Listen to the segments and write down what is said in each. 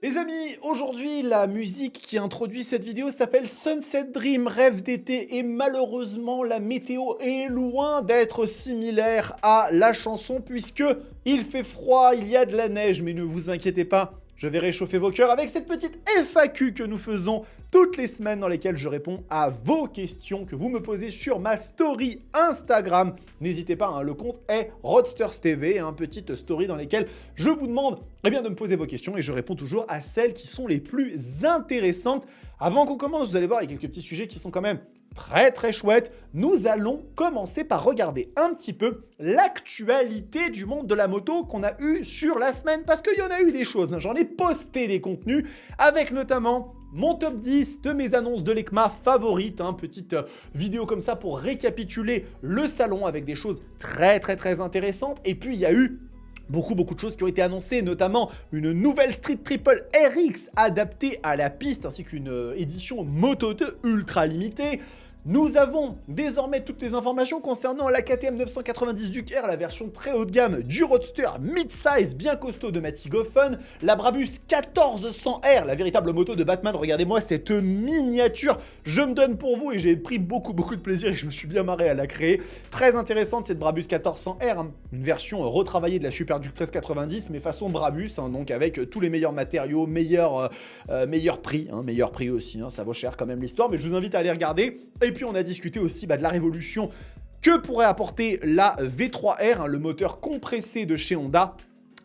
Les amis, aujourd'hui, la musique qui introduit cette vidéo s'appelle Sunset Dream, rêve d'été, et malheureusement, la météo est loin d'être similaire à la chanson puisque il fait froid, il y a de la neige, mais ne vous inquiétez pas, je vais réchauffer vos cœurs avec cette petite FAQ que nous faisons toutes les semaines dans lesquelles je réponds à vos questions que vous me posez sur ma story Instagram. N'hésitez pas, hein, le compte est Roadsters TV, une petite story dans laquelle je vous demande de me poser vos questions et je réponds toujours à celles qui sont les plus intéressantes. Avant qu'on commence, vous allez voir, il y a quelques petits sujets qui sont quand même très chouettes. Nous allons commencer par regarder un petit peu l'actualité du monde de la moto qu'on a eu sur la semaine, parce qu'il y en a eu des choses, hein. J'en ai posté des contenus avec notamment mon top 10 de mes annonces de l'ECMA favorites, petite vidéo comme ça pour récapituler le salon avec des choses très intéressantes. Et puis il y a eu beaucoup de choses qui ont été annoncées, notamment une nouvelle Street Triple RX adaptée à la piste, ainsi qu'une édition Moto 2 ultra limitée. Nous avons désormais toutes les informations concernant la KTM 990 Duke R, la version très haut de gamme du Roadster mid-size bien costaud de Matty Goffen, la Brabus 1400R, la véritable moto de Batman. Regardez-moi cette miniature, je me donne pour vous et j'ai pris beaucoup de plaisir et je me suis bien marré à la créer. Très intéressante cette Brabus 1400R, une version retravaillée de la Super Duke 1390, mais façon Brabus, donc avec tous les meilleurs matériaux, meilleur prix aussi, ça vaut cher quand même l'histoire, mais je vous invite à aller regarder. Et puis on a discuté aussi de la révolution que pourrait apporter la V3R, le moteur compressé de chez Honda,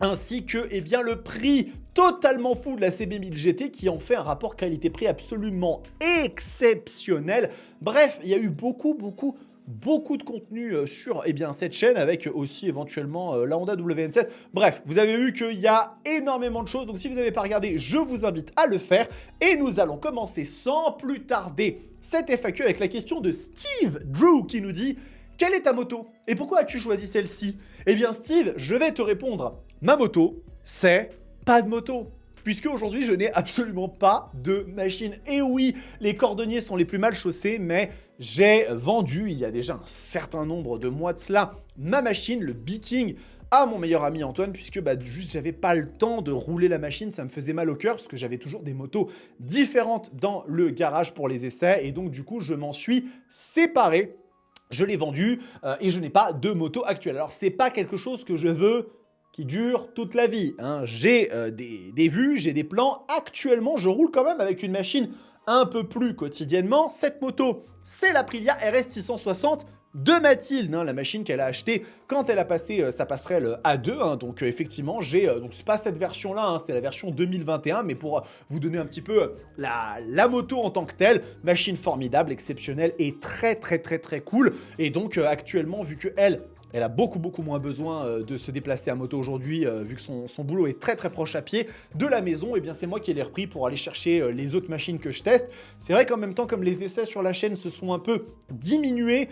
ainsi que le prix totalement fou de la CB1000 GT qui en fait un rapport qualité-prix absolument exceptionnel. Bref, il y a eu beaucoup de contenu sur cette chaîne, avec aussi éventuellement la Honda WN7. Bref, vous avez vu qu'il y a énormément de choses, donc si vous n'avez pas regardé, je vous invite à le faire. Et nous allons commencer sans plus tarder cette FAQ avec la question de Steve Drew qui nous dit: quelle est ta moto et pourquoi as-tu choisi celle-ci? Eh bien Steve, je vais te répondre. Ma moto, c'est pas de moto. Puisque aujourd'hui, je n'ai absolument pas de machine. Et oui, les cordonniers sont les plus mal chaussés, mais j'ai vendu, il y a déjà un certain nombre de mois de cela, ma machine, le B-King, à mon meilleur ami Antoine, puisque juste j'avais pas le temps de rouler la machine, ça me faisait mal au cœur, parce que j'avais toujours des motos différentes dans le garage pour les essais, et donc du coup, je m'en suis séparé. Je l'ai vendu et je n'ai pas de moto actuelle. Alors, c'est pas quelque chose que je veux qui dure toute la vie, J'ai des vues, j'ai des plans. Actuellement, je roule quand même avec une machine un peu plus quotidiennement. Cette moto, c'est l'Aprilia RS 660 de Mathilde, la machine qu'elle a achetée quand elle a passé sa passerelle A2. Donc effectivement, donc c'est pas cette version-là, c'est la version 2021, mais pour vous donner un petit peu la moto en tant que telle, machine formidable, exceptionnelle et très cool. Et donc actuellement, vu que elle a beaucoup moins besoin de se déplacer à moto aujourd'hui, vu que son boulot est très proche à pied de la maison, et bien c'est moi qui l'ai repris pour aller chercher les autres machines que je teste. C'est vrai qu'en même temps, comme les essais sur la chaîne se sont un peu diminués,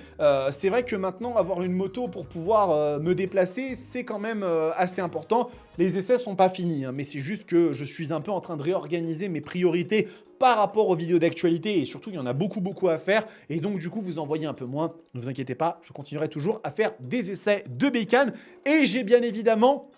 c'est vrai que maintenant, avoir une moto pour pouvoir me déplacer, c'est quand même assez important. Les essais sont pas finis, mais c'est juste que je suis un peu en train de réorganiser mes priorités par rapport aux vidéos d'actualité, et surtout il y en a beaucoup à faire, et donc du coup vous en voyez un peu moins. Ne vous inquiétez pas, je continuerai toujours à faire des essais de bécane, et j'ai bien évidemment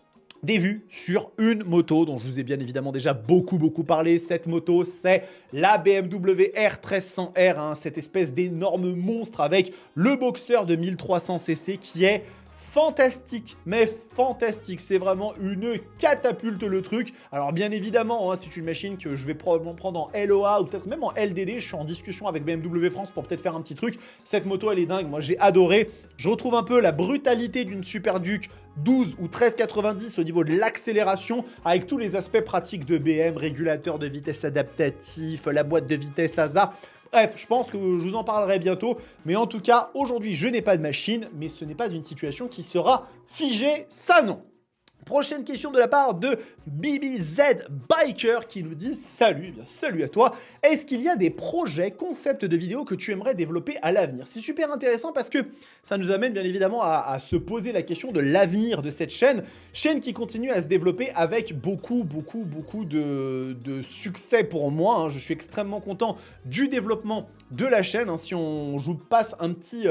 des vues sur une moto dont je vous ai bien évidemment déjà beaucoup parlé. Cette moto, c'est la BMW R1300R, cette espèce d'énorme monstre avec le boxer de 1300 cc qui est fantastique, mais fantastique. C'est vraiment une catapulte le truc. Alors bien évidemment, c'est une machine que je vais probablement prendre en LOA ou peut-être même en LDD. Je suis en discussion avec BMW France pour peut-être faire un petit truc. Cette moto, elle est dingue. Moi, j'ai adoré. Je retrouve un peu la brutalité d'une Super Duke 12 ou 1390 au niveau de l'accélération, avec tous les aspects pratiques de BM, régulateur de vitesse adaptatif, la boîte de vitesse ASA. Bref, je pense que je vous en parlerai bientôt, mais en tout cas, aujourd'hui, je n'ai pas de machine, mais ce n'est pas une situation qui sera figée, ça non. Prochaine question de la part de BBZ Biker qui nous dit: salut, bien salut à toi. Est-ce qu'il y a des projets, concepts de vidéos que tu aimerais développer à l'avenir? C'est super intéressant parce que ça nous amène bien évidemment à se poser la question de l'avenir de cette chaîne qui continue à se développer avec beaucoup de succès pour moi. Je suis extrêmement content du développement de la chaîne. Si je vous passe un petit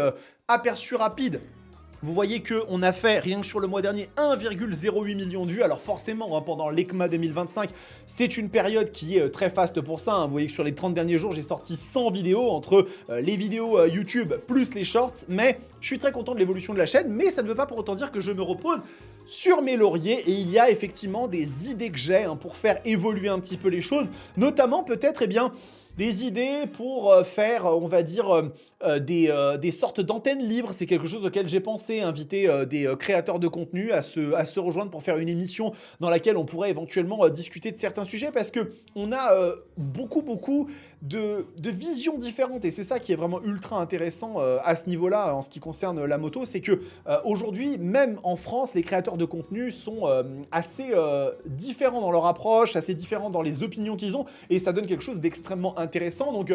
aperçu rapide Vous voyez qu'on a fait, rien que sur le mois dernier, 1,08 million de vues. Alors forcément, hein, pendant l'ECMA 2025, c'est une période qui est très faste pour ça. Hein. Vous voyez que sur les 30 derniers jours, j'ai sorti 100 vidéos entre les vidéos YouTube plus les shorts. Mais je suis très content de l'évolution de la chaîne. Mais ça ne veut pas pour autant dire que je me repose sur mes lauriers. Et il y a effectivement des idées que j'ai pour faire évoluer un petit peu les choses. Notamment peut-être, eh bien, des idées pour faire, on va dire, des sortes d'antennes libres. C'est quelque chose auquel j'ai pensé, inviter des créateurs de contenu à se rejoindre pour faire une émission dans laquelle on pourrait éventuellement discuter de certains sujets, parce qu'on a beaucoup de visions différentes, et c'est ça qui est vraiment ultra intéressant à ce niveau-là en ce qui concerne la moto. C'est que aujourd'hui, même en France, les créateurs de contenu sont assez différents dans leur approche, assez différents dans les opinions qu'ils ont, et ça donne quelque chose d'extrêmement intéressant. Donc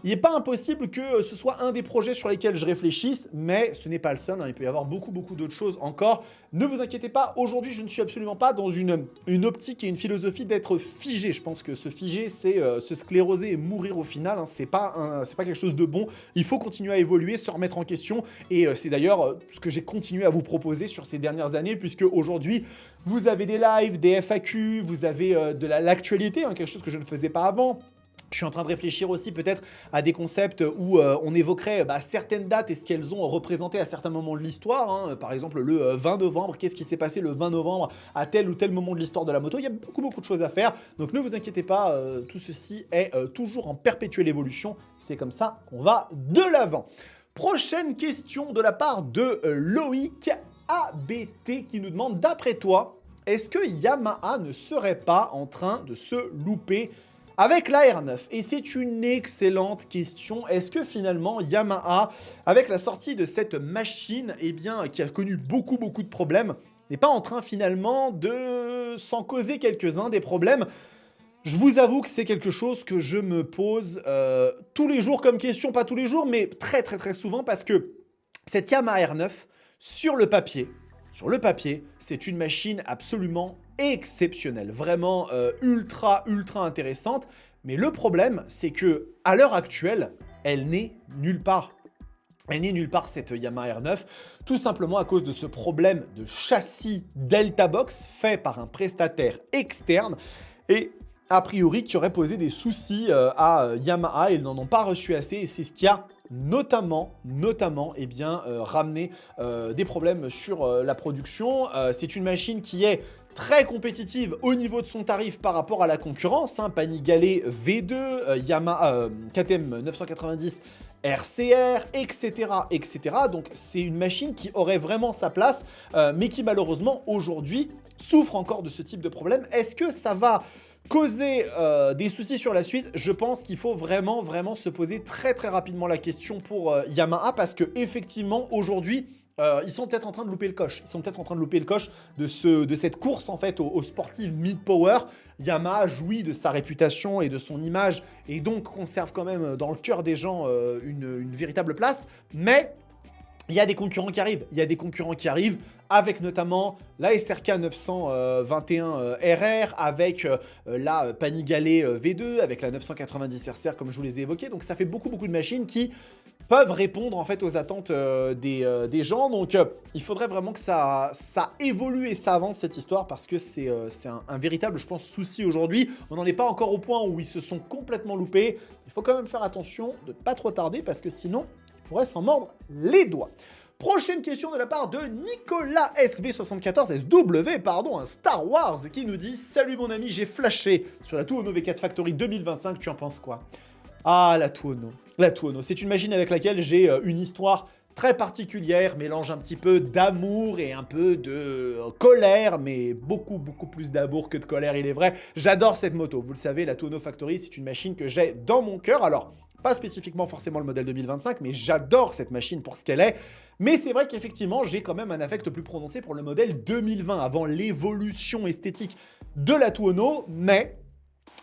il n'est pas impossible que ce soit un des projets sur lesquels je réfléchisse, mais ce n'est pas le seul, hein. Il peut y avoir beaucoup d'autres choses encore. Ne vous inquiétez pas, aujourd'hui je ne suis absolument pas dans une optique et une philosophie d'être figé. Je pense que se figer, c'est se scléroser et mourir au final, hein. C'est pas quelque chose de bon. Il faut continuer à évoluer, se remettre en question, et c'est d'ailleurs ce que j'ai continué à vous proposer sur ces dernières années, puisque aujourd'hui vous avez des lives, des FAQ, vous avez de l'actualité, hein, quelque chose que je ne faisais pas avant. Je suis en train de réfléchir aussi peut-être à des concepts où on évoquerait certaines dates et ce qu'elles ont représenté à certains moments de l'histoire. Hein. Par exemple, le 20 novembre, qu'est-ce qui s'est passé le 20 novembre à tel ou tel moment de l'histoire de la moto. Il y a beaucoup de choses à faire. Donc ne vous inquiétez pas, tout ceci est toujours en perpétuelle évolution. C'est comme ça qu'on va de l'avant. Prochaine question de la part de Loïc ABT qui nous demande, d'après toi, est-ce que Yamaha ne serait pas en train de se louper avec la R9? Et c'est une excellente question. Est-ce que finalement Yamaha, avec la sortie de cette machine, eh bien, qui a connu beaucoup de problèmes, n'est pas en train finalement de s'en causer quelques-uns des problèmes? Je vous avoue que c'est quelque chose que je me pose tous les jours comme question, pas tous les jours, mais très souvent, parce que cette Yamaha R9, sur le papier, c'est une machine absolument exceptionnelle, vraiment ultra intéressante. Mais le problème, c'est que à l'heure actuelle, elle n'est nulle part. Elle n'est nulle part, cette Yamaha R9, tout simplement à cause de ce problème de châssis Delta Box fait par un prestataire externe, et a priori qui aurait posé des soucis à Yamaha. Ils n'en ont pas reçu assez, et c'est ce qui a notamment eh bien, ramené des problèmes sur la production. C'est une machine qui est très compétitive au niveau de son tarif par rapport à la concurrence, hein. Panigale V2, Yamaha KTM 990 RCR, etc. Donc c'est une machine qui aurait vraiment sa place, mais qui malheureusement aujourd'hui souffre encore de ce type de problème. Est-ce que ça va causer des soucis sur la suite? Je pense qu'il faut vraiment se poser très rapidement la question pour Yamaha, parce que effectivement aujourd'hui ils sont peut-être en train de louper le coche. Ils sont peut-être en train de louper le coche de cette course en fait aux sportives mid-power. Yamaha jouit de sa réputation et de son image, et donc conserve quand même dans le cœur des gens une véritable place. Mais il y a des concurrents qui arrivent. Il y a des concurrents qui arrivent, avec notamment la SRK 921 RR, avec la Panigale V2, avec la 990 RCR comme je vous les ai évoqués. Donc ça fait beaucoup de machines qui peuvent répondre en fait aux attentes des gens. Donc il faudrait vraiment que ça évolue et ça avance cette histoire, parce que c'est un véritable, je pense, souci aujourd'hui. On n'en est pas encore au point où ils se sont complètement loupés. Il faut quand même faire attention de ne pas trop tarder, parce que sinon on pourrait s'en mordre les doigts. Prochaine question de la part de Nicolas SV74SW, pardon, un Star Wars, qui nous dit: salut mon ami, j'ai flashé sur la Tuono V4 Factory 2025, tu en penses quoi? Ah, la Tuono, c'est une machine avec laquelle j'ai une histoire très particulière, mélange un petit peu d'amour et un peu de colère, mais beaucoup plus d'amour que de colère, il est vrai. J'adore cette moto, vous le savez, la Tuono Factory, c'est une machine que j'ai dans mon cœur. Alors, pas spécifiquement forcément le modèle 2025, mais j'adore cette machine pour ce qu'elle est. Mais c'est vrai qu'effectivement, j'ai quand même un affect plus prononcé pour le modèle 2020, avant l'évolution esthétique de la Tuono, mais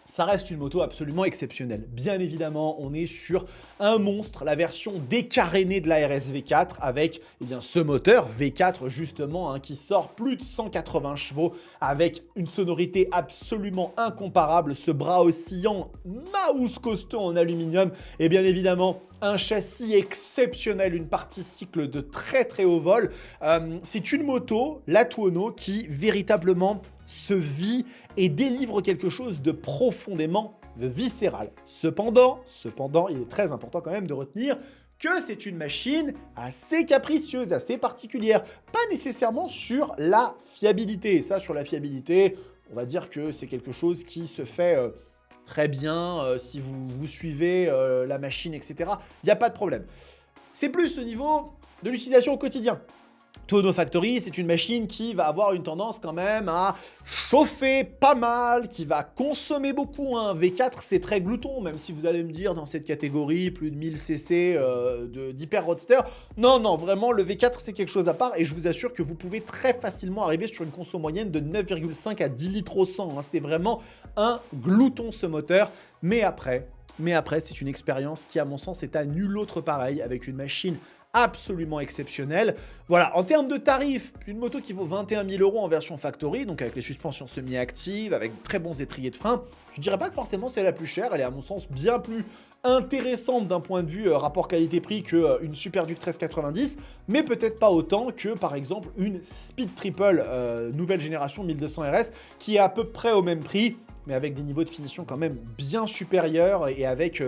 ça reste une moto absolument exceptionnelle. Bien évidemment, on est sur un monstre, la version décarénée de la RS V4 avec eh bien, ce moteur V4 justement qui sort plus de 180 chevaux avec une sonorité absolument incomparable, ce bras oscillant mouse costaud en aluminium et bien évidemment un châssis exceptionnel, une partie cycle de très très haut vol. C'est une moto, la Tuono, qui véritablement se vit et délivre quelque chose de profondément viscéral. Cependant, il est très important quand même de retenir que c'est une machine assez capricieuse, assez particulière, pas nécessairement sur la fiabilité. Ça, sur la fiabilité, on va dire que c'est quelque chose qui se fait très bien si vous suivez la machine, etc. Il n'y a pas de problème. C'est plus au niveau de l'utilisation au quotidien. Tuono Factory, c'est une machine qui va avoir une tendance quand même à chauffer pas mal, qui va consommer beaucoup. V4, c'est très glouton, même si vous allez me dire dans cette catégorie, plus de 1000 cc d'hyper roadster. Non, vraiment, le V4, c'est quelque chose à part et je vous assure que vous pouvez très facilement arriver sur une conso moyenne de 9,5 à 10 litres au 100. C'est vraiment un glouton ce moteur, mais après, c'est une expérience qui, à mon sens, est à nul autre pareil, avec une machine absolument exceptionnelle. Voilà, en termes de tarifs, une moto qui vaut 21 000 € en version factory, donc avec les suspensions semi-actives, avec très bons étriers de frein. Je dirais pas que forcément c'est la plus chère, elle est à mon sens bien plus intéressante d'un point de vue rapport qualité-prix qu'une Super Duke 1390, mais peut-être pas autant que par exemple une Speed Triple nouvelle génération 1200 RS qui est à peu près au même prix, mais avec des niveaux de finition quand même bien supérieurs et avec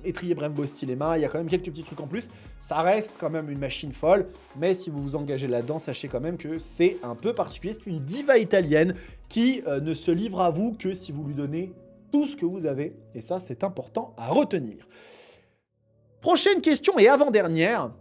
étrier Brembo Stylema, il y a quand même quelques petits trucs en plus. Ça reste quand même une machine folle, mais si vous vous engagez là-dedans, sachez quand même que c'est un peu particulier. C'est une diva italienne qui ne se livre à vous que si vous lui donnez tout ce que vous avez, et ça c'est important à retenir. Prochaine question et avant-dernière.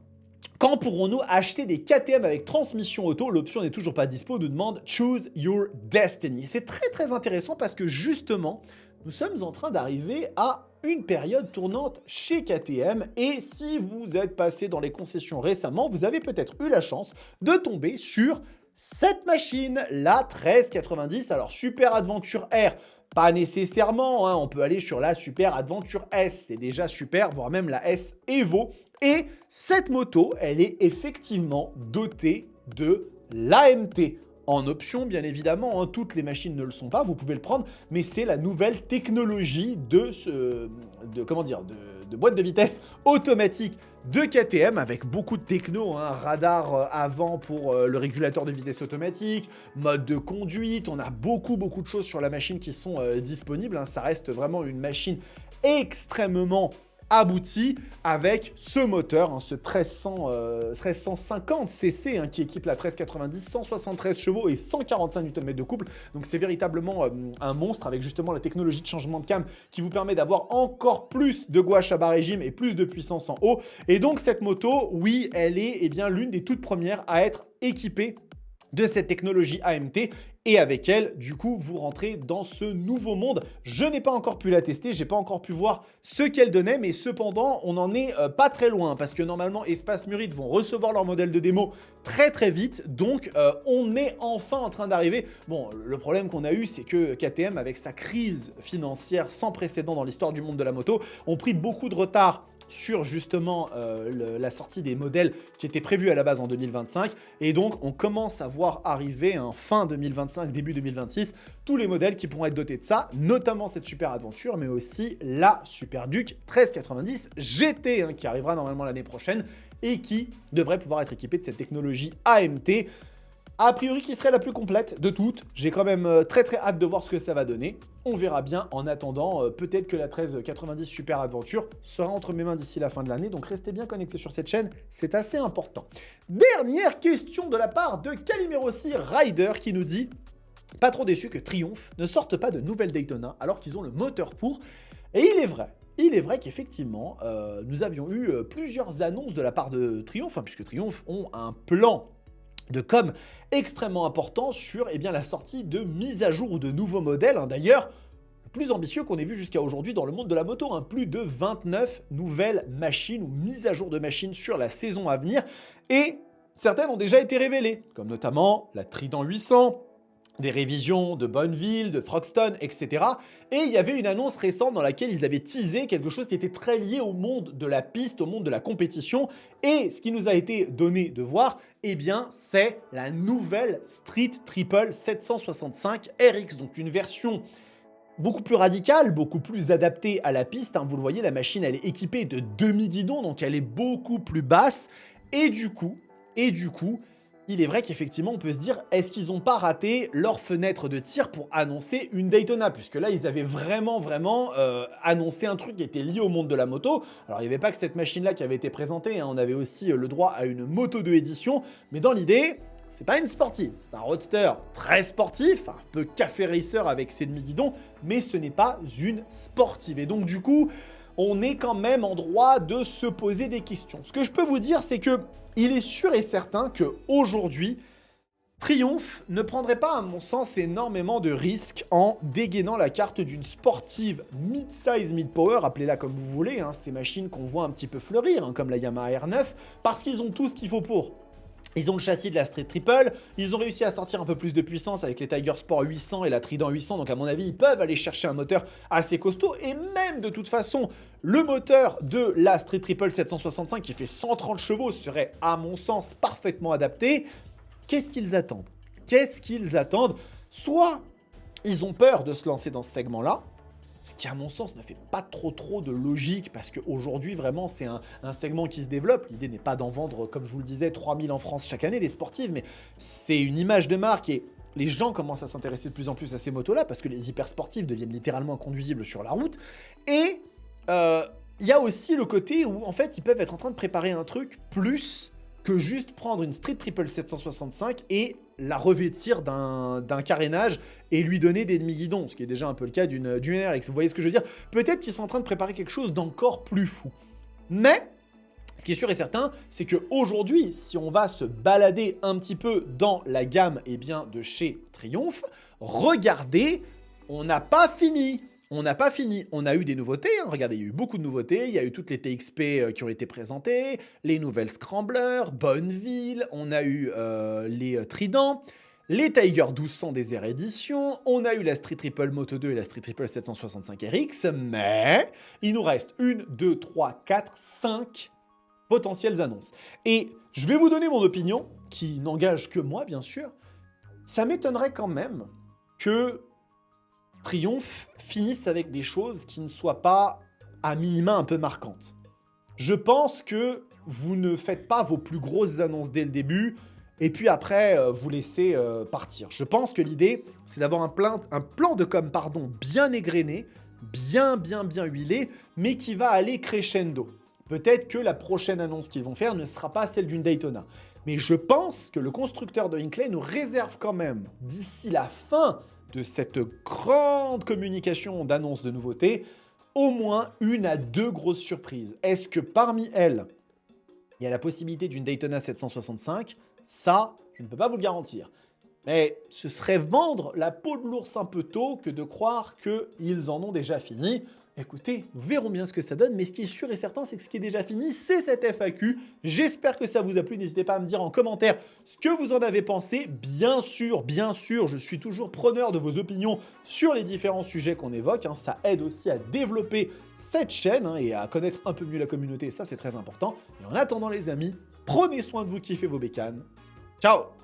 Quand pourrons-nous acheter des KTM avec transmission auto? L'option n'est toujours pas dispo, nous demande Choose Your Destiny. C'est très très intéressant parce que justement, nous sommes en train d'arriver à une période tournante chez KTM et si vous êtes passé dans les concessions récemment, vous avez peut-être eu la chance de tomber sur cette machine, la 1390. Alors Super Adventure R, pas nécessairement, on peut aller sur la Super Adventure S, c'est déjà super, voire même la S Evo. Et cette moto, elle est effectivement dotée de l'AMT. En option, bien évidemment, toutes les machines ne le sont pas, vous pouvez le prendre, mais c'est la nouvelle technologie de boîte de vitesse automatique de KTM avec beaucoup de techno, radar avant pour le régulateur de vitesse automatique, mode de conduite, on a beaucoup de choses sur la machine qui sont disponibles, ça reste vraiment une machine extrêmement abouti avec ce moteur, ce 1350 cc qui équipe la 1390, 173 chevaux et 145 Nm de couple. Donc c'est véritablement un monstre avec justement la technologie de changement de cam qui vous permet d'avoir encore plus de gouache à bas régime et plus de puissance en haut. Et donc cette moto, oui, elle est l'une des toutes premières à être équipée de cette technologie AMT et avec elle, du coup, vous rentrez dans ce nouveau monde. Je n'ai pas encore pu la tester, j'ai pas encore pu voir ce qu'elle donnait, mais cependant, on n'en est pas très loin parce que normalement, Espace Murite vont recevoir leur modèle de démo très vite, donc on est enfin en train d'arriver. Bon, le problème qu'on a eu, c'est que KTM, avec sa crise financière sans précédent dans l'histoire du monde de la moto, ont pris beaucoup de retard sur justement la sortie des modèles qui étaient prévus à la base en 2025 et donc on commence à voir arriver fin 2025, début 2026 tous les modèles qui pourront être dotés de ça, notamment cette Super Adventure mais aussi la Super Duke 1390 GT qui arrivera normalement l'année prochaine et qui devrait pouvoir être équipée de cette technologie AMT a priori qui serait la plus complète de toutes. J'ai quand même très hâte de voir ce que ça va donner. On verra bien. En attendant, peut-être que la 1390 Super Adventure sera entre mes mains d'ici la fin de l'année. Donc restez bien connectés sur cette chaîne, c'est assez important. Dernière question de la part de Calimerossi Rider qui nous dit « Pas trop déçu que Triumph ne sorte pas de nouvelle Daytona alors qu'ils ont le moteur pour ». Et il est vrai qu'effectivement, nous avions eu plusieurs annonces de la part de Triumph, puisque Triumph ont un plan de com extrêmement important sur la sortie de mises à jour ou de nouveaux modèles. D'ailleurs, le plus ambitieux qu'on ait vu jusqu'à aujourd'hui dans le monde de la moto. Plus de 29 nouvelles machines ou mises à jour de machines sur la saison à venir. Et certaines ont déjà été révélées, comme notamment la Trident 800, des révisions de Bonneville, de Throxton, etc. Et il y avait une annonce récente dans laquelle ils avaient teasé quelque chose qui était très lié au monde de la piste, au monde de la compétition. Et ce qui nous a été donné de voir, eh bien, c'est la nouvelle Street Triple 765 RX, donc une version beaucoup plus radicale, beaucoup plus adaptée à la piste. Hein. Vous le voyez, la machine, elle est équipée de demi-guidon, donc elle est beaucoup plus basse. Et du coup, il est vrai qu'effectivement, on peut se dire, est-ce qu'ils n'ont pas raté leur fenêtre de tir pour annoncer une Daytona? Puisque là, ils avaient vraiment annoncé un truc qui était lié au monde de la moto. Alors, il n'y avait pas que cette machine-là qui avait été présentée, hein. On avait aussi le droit à une moto de édition. Mais dans l'idée, c'est pas une sportive, c'est un roadster très sportif, un peu café racer avec ses demi-guidons, mais ce n'est pas une sportive. Et donc du coup, on est quand même en droit de se poser des questions. Ce que je peux vous dire, c'est que il est sûr et certain qu'aujourd'hui, Triumph ne prendrait pas, à mon sens, énormément de risques en dégainant la carte d'une sportive mid-size, mid-power, appelez-la comme vous voulez, hein, ces machines qu'on voit un petit peu fleurir, hein, comme la Yamaha R9, parce qu'ils ont tout ce qu'il faut pour. Ils ont le châssis de la Street Triple, ils ont réussi à sortir un peu plus de puissance avec les Tiger Sport 800 et la Trident 800, donc à mon avis, ils peuvent aller chercher un moteur assez costaud, et même de toute façon, le moteur de la Street Triple 765 qui fait 130 chevaux serait, à mon sens, parfaitement adapté. Qu'est-ce qu'ils attendent? Qu'est-ce qu'ils attendent? Soit ils ont peur de se lancer dans ce segment-là, ce qui, à mon sens, ne fait pas trop de logique, parce qu'aujourd'hui, vraiment, c'est un segment qui se développe. L'idée n'est pas d'en vendre, comme je vous le disais, 3000 en France chaque année, des sportives, mais c'est une image de marque et les gens commencent à s'intéresser de plus en plus à ces motos-là, parce que les hyper sportives deviennent littéralement inconduisibles sur la route. Et il y a aussi le côté où, en fait, ils peuvent être en train de préparer un truc plus que juste prendre une Street Triple 765 et la revêtir d'un carénage et lui donner des demi-guidons, ce qui est déjà un peu le cas d'une RX. Vous voyez ce que je veux dire? Peut-être qu'ils sont en train de préparer quelque chose d'encore plus fou. Mais ce qui est sûr et certain, c'est qu'aujourd'hui, si on va se balader un petit peu dans la gamme de chez Triumph, regardez, on n'a pas fini. On n'a pas fini, on a eu des nouveautés, hein. Regardez, il y a eu beaucoup de nouveautés, il y a eu toutes les TXP qui ont été présentées, les nouvelles Scramblers, Bonneville, on a eu les Trident, les Tiger 1200 des Air Edition, on a eu la Street Triple Moto 2 et la Street Triple 765 RX, mais il nous reste 1, 2, 3, 4, 5 potentielles annonces. Et je vais vous donner mon opinion, qui n'engage que moi, bien sûr. Ça m'étonnerait quand même que Triumph finisse avec des choses qui ne soient pas à minima un peu marquantes. Je pense que vous ne faites pas vos plus grosses annonces dès le début et puis après vous laissez partir. Je pense que l'idée, c'est d'avoir un plan de com bien égrené, bien huilé, mais qui va aller crescendo. Peut-être que la prochaine annonce qu'ils vont faire ne sera pas celle d'une Daytona. Mais je pense que le constructeur de Hinkley nous réserve quand même, d'ici la fin de cette grande communication d'annonces de nouveautés, au moins 1 à 2 grosses surprises. Est-ce que parmi elles, il y a la possibilité d'une Daytona 765? Ça, je ne peux pas vous le garantir. Mais ce serait vendre la peau de l'ours un peu tôt que de croire qu'ils en ont déjà fini. Écoutez, nous verrons bien ce que ça donne, mais ce qui est sûr et certain, c'est que ce qui est déjà fini, c'est cette FAQ. J'espère que ça vous a plu. N'hésitez pas à me dire en commentaire ce que vous en avez pensé. Bien sûr, je suis toujours preneur de vos opinions sur les différents sujets qu'on évoque. Hein. Ça aide aussi à développer cette chaîne et à connaître un peu mieux la communauté. Ça, c'est très important. Et en attendant, les amis, prenez soin de vous, kiffez vos bécanes. Ciao!